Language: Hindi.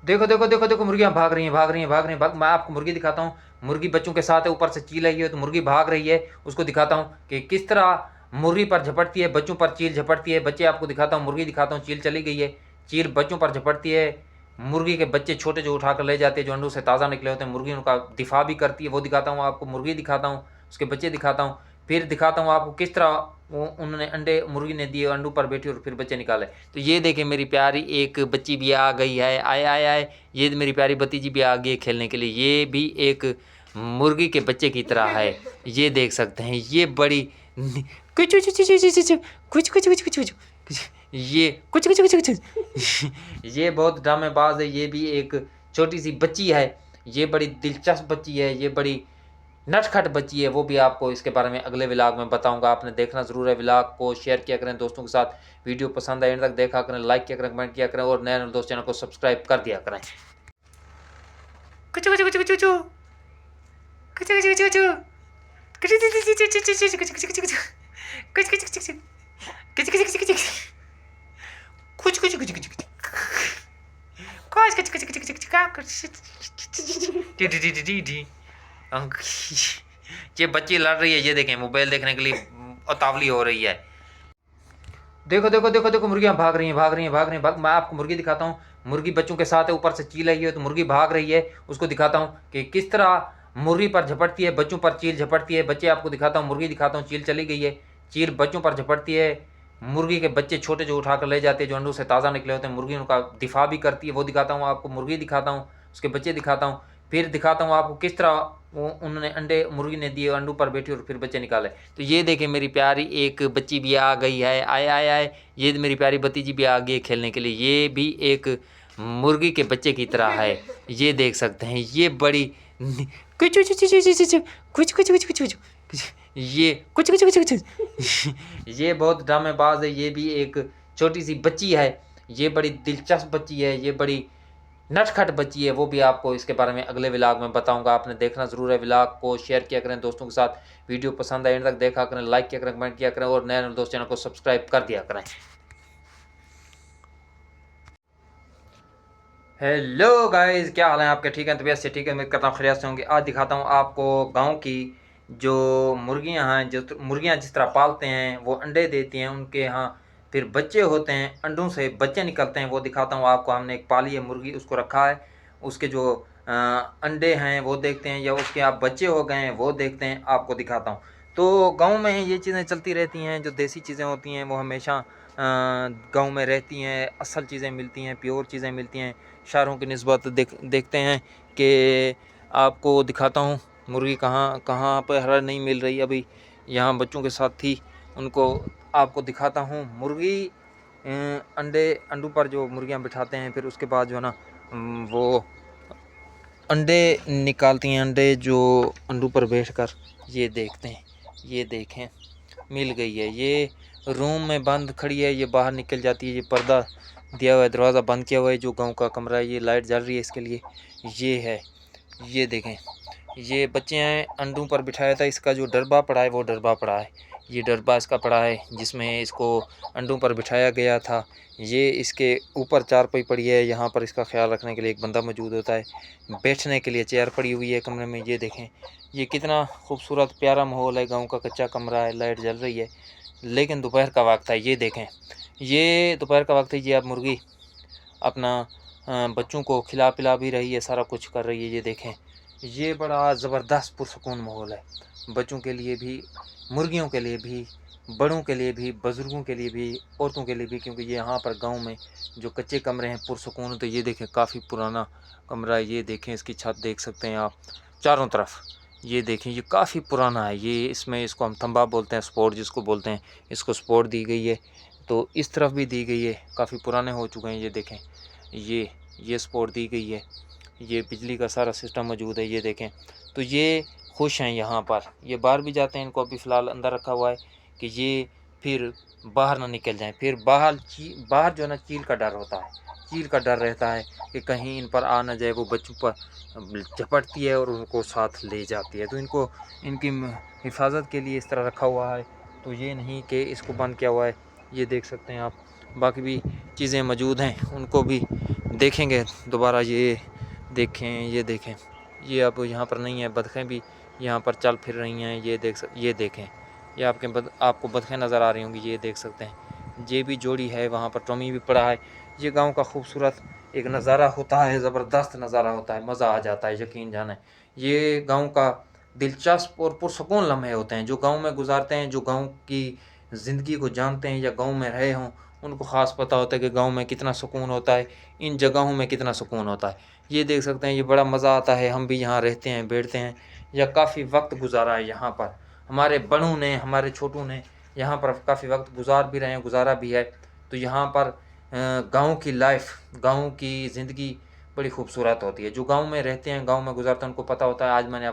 देखो देखो देखो देखो, मुर्गियां भाग रही हैं, भाग रही हैं, भाग रही हैं, मैं आपको मुर्गी दिखाता हूँ। मुर्गी बच्चों के साथ है, ऊपर से चील रही है, तो मुर्गी भाग रही है। उसको दिखाता हूँ कि किस तरह मुर्गी पर झपटती है, बच्चों पर चील झपटती है। बच्चे आपको दिखाता हूँ, मुर्गी दिखाता हूँ, चील चली गई है। चील बच्चों पर झपटती है। मुर्गी के बच्चे छोटे जो उठाकर ले जाते हैं, जो अंडों से ताज़ा निकले होते हैं, मुर्गी उनका दिफा भी करती है, वो दिखाता हूँ आपको। मुर्गी दिखाता हूँ, उसके बच्चे दिखाता हूँ। फिर दिखाता हूँ आपको किस तरह वो उन्होंने अंडे मुर्गी ने दिए, अंडों पर बैठी और फिर बच्चे निकाले। तो ये देखें, मेरी प्यारी एक बच्ची भी आ गई है, आए आए आए। ये मेरी प्यारी भतीजी भी आ गई है खेलने के लिए। ये भी एक मुर्गी के बच्चे की तरह है। ये देख सकते हैं, ये बड़ी कुछ कुछ कुछ कुछ कुछ कुछ कुछ कुछ कुछ ये कुछ कुछ कुछ कुछ ये बहुत ड्रामेबाज है। ये भी एक छोटी सी बच्ची है। ये बड़ी दिलचस्प बच्ची है, ये बड़ी नटखट बच्ची है। वो भी आपको इसके बारे में अगले व्लॉग में बताऊंगा। आपने देखना ज़रूर है। व्लॉग को शेयर किया करें दोस्तों के साथ। वीडियो पसंद आए एंड तक देखा करें, लाइक किया करें, कमेंट किया करें, और नए दोस्त चैनल को सब्सक्राइब कर दिया करें। कुछ कुछ कुछ कुछ कुछ कुछ कुछ कुछ ये बच्ची लड़ रही है, ये देखें, मोबाइल देखने के लिए उतावली हो रही है। देखो देखो देखो देखो, मुर्गियां भाग रही हैं, भाग रही हैं, भाग रही हैं, मैं आपको मुर्गी दिखाता हूँ। मुर्गी बच्चों के साथ है, ऊपर से चील रही है, तो मुर्गी भाग रही है। उसको दिखाता हूँ कि किस तरह मुर्गी पर झपटती है, बच्चों पर चील झपटती है। बच्चे आपको दिखाता हूँ, मुर्गी दिखाता हूँ, चील चली गई है। चील बच्चों पर झपटती है। मुर्गी के बच्चे छोटे जो उठाकर ले जाते हैं, जो अंडों से ताज़ा निकले होते हैं, मुर्गी उनका दिफा भी करती है, वो दिखाता हूँ आपको। मुर्गी दिखाता हूँ, उसके बच्चे दिखाता हूँ। फिर दिखाता हूँ आपको किस तरह वो उन्होंने अंडे मुर्गी ने दिए, अंडों पर बैठी और फिर बच्चे निकाले। तो ये देखें, मेरी प्यारी एक बच्ची भी आ गई है, आए आए आए। ये मेरी प्यारी भतीजी भी आ गई है खेलने के लिए। ये भी एक मुर्गी के बच्चे की तरह है। ये देख सकते हैं, ये बड़ी कुछ कुछ कुछ कुछ कुछ कुछ कुछ कुछ ये कुछ कुछ कुछ कुछ ये बहुत ड्रामेबाज है। ये भी एक छोटी सी बच्ची है। ये बड़ी दिलचस्प बच्ची है, ये बड़ी नटखट बच्ची है। वो भी आपको इसके बारे में अगले व्लॉग में बताऊंगा। आपने देखना ज़रूर है। व्लॉग को शेयर किया करें दोस्तों के साथ। वीडियो पसंद आए एंड तक देखा करें, लाइक किया करें, कमेंट किया करें, और नए दोस्त चैनल को सब्सक्राइब कर दिया करें। हेलो गाइस, क्या हाल है आपके? ठीक है, तबीयत से ठीक है, मैं करता हूँ खैरियत से होंगे। आज दिखाता हूँ आपको गांव की जो मुर्गियां हैं, जो मुर्गियां जिस तरह पालते हैं, वो अंडे देती हैं, उनके यहाँ फिर बच्चे होते हैं, अंडों से बच्चे निकलते हैं, वो दिखाता हूँ आपको। हमने एक पाली है मुर्गी, उसको रखा है। उसके जो अंडे हैं वो देखते हैं, या उसके आप बच्चे हो गए हैं वो देखते हैं, आपको दिखाता हूँ। तो गाँव में ये चीज़ें चलती रहती हैं। जो देसी चीज़ें होती हैं वो हमेशा गाँव में रहती हैं। असल चीज़ें मिलती हैं, प्योर चीज़ें मिलती हैं। शहरों की निस्बत देखते हैं कि आपको दिखाता हूँ मुर्गी कहाँ कहाँ पर हरा नहीं मिल रही। अभी यहाँ बच्चों के साथ थी, उनको आपको दिखाता हूँ। मुर्गी अंडों पर जो मुर्गियाँ बिठाते हैं, फिर उसके बाद जो है ना वो अंडे निकालती हैं। अंडे जो अंडों पर बैठकर ये देखते हैं, ये देखें, मिल गई है। ये रूम में बंद खड़ी है, ये बाहर निकल जाती है। ये पर्दा दिया हुआ है, दरवाज़ा बंद किया हुआ है, जो गांव का कमरा है। ये लाइट जल रही है इसके लिए। ये है, ये देखें, ये बच्चे हैं, अंडों पर बिठाया था। इसका जो डरबा पड़ा है वो डरबा पड़ा है, ये डरबा इसका पड़ा है जिसमें इसको अंडों पर बिठाया गया था। ये इसके ऊपर चारपाई पड़ी है, यहाँ पर इसका ख्याल रखने के लिए एक बंदा मौजूद होता है। बैठने के लिए चेयर पड़ी हुई है कमरे में। ये देखें, ये कितना खूबसूरत प्यारा माहौल है। गाँव का कच्चा कमरा है, लाइट जल रही है, लेकिन दोपहर का वक्त है। ये देखें, ये दोपहर का वक्त है। ये अब मुर्गी अपना बच्चों को खिला पिला भी रही है, सारा कुछ कर रही है। ये देखें, ये बड़ा ज़बरदस्त पुरसुकून माहौल है, बच्चों के लिए भी, मुर्गियों के लिए भी, बड़ों के लिए भी, बुज़ुर्गों के लिए भी, औरतों के लिए भी। क्योंकि ये यहाँ पर गांव में जो कच्चे कमरे हैं पुरसुकून। तो ये देखें, काफ़ी पुराना कमरा है। ये देखें, इसकी छत देख सकते हैं आप चारों तरफ। ये देखें, ये काफ़ी पुराना है। ये इसमें, इसको हम तंबा बोलते हैं, स्पोर्ट जिसको बोलते हैं, इसको स्पोर्ट दी गई है। तो इस तरफ भी दी गई है, काफ़ी पुराने हो चुके हैं। ये देखें, ये स्पोर्ट दी गई है। ये बिजली का सारा सिस्टम मौजूद है। ये देखें, तो ये खुश हैं यहाँ पर। ये बाहर भी जाते हैं, इनको अभी फ़िलहाल अंदर रखा हुआ है कि ये फिर बाहर ना निकल जाएं। फिर बाहर जो है ना, चील का डर होता है, चील का डर रहता है कि कहीं इन पर आ ना जाए। वो बच्चों पर झपटती है और उनको साथ ले जाती है। तो इनको, इनकी हिफाजत के लिए इस तरह रखा हुआ है। तो ये नहीं कि इसको बंद किया हुआ है। ये देख सकते हैं आप, बाकी भी चीज़ें मौजूद हैं, उनको भी देखेंगे दोबारा। ये देखें, ये देखें, ये अब यहाँ पर नहीं है। बतखें भी यहाँ पर चल फिर रही हैं। ये देखें, ये आपको बतखें नज़र आ रही होंगी, ये देख सकते हैं। ये भी जोड़ी है, वहाँ पर टॉमी भी पड़ा है। ये गांव का खूबसूरत एक नज़ारा होता है, ज़बरदस्त नज़ारा होता है, मज़ा आ जाता है, यकीन जाने। ये गांव का दिलचस्प और पुरसकून लम्हे होते हैं जो गांव में गुजारते हैं, जो गांव की ज़िंदगी को जानते हैं या गांव में रहे हों, उनको ख़ास पता होता है कि गांव में कितना सुकून होता है, इन जगहों में कितना सुकून होता है। ये देख सकते हैं, ये बड़ा मज़ा आता है। हम भी यहाँ रहते हैं, बैठते हैं, या काफ़ी वक्त गुजारा है यहाँ पर। हमारे बड़ों ने, हमारे छोटों ने यहाँ पर काफ़ी वक्त गुजारा भी है। तो यहाँ पर गांव की लाइफ, गांव की ज़िंदगी बड़ी खूबसूरत होती है। जो गांव में रहते हैं, गांव में गुजारते हैं, उनको पता होता है। आज मैंने